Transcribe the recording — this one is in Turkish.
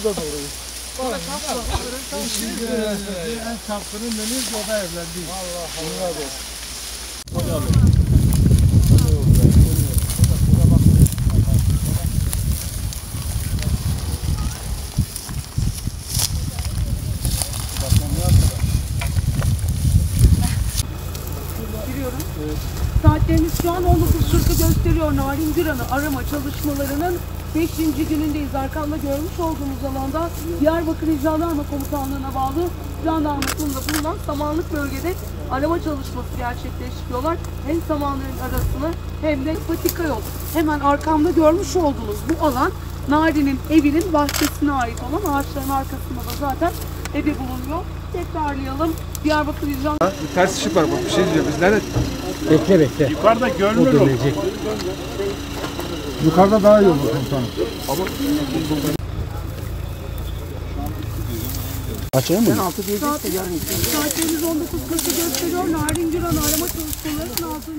da doğru. En çapkının deniz o da evlendi. Allah Allah. Saatlerimiz şu an 19.40'ı gösteriyor. Narin Güran'ı arama çalışmalarının 5. günündeyiz. Arkamda görmüş olduğumuz alanda Diyarbakır İl Jandarma Komutanlığı'na bağlı jandarmasında bulunan samanlık bölgede arama çalışması gerçekleştiriyorlar. Hem samanların arasını hem de patika yol. Hemen arkamda görmüş olduğunuz bu alan Narin'in evinin bahçesine ait olan ağaçların arkasında da zaten evi bulunuyor. Tekrarlayalım. Diyarbakır İl Jandarma... Ters ışık var bak, bir şey diyeceğim. Biz nerede? Bekle. Yukarıda görünür o. Yukarıda daha iyi olur komutanım. Açayım mı? Saatlerimiz 19.40'ı gösteriyor. Narin Güran'ı arama çalışmalarının 6.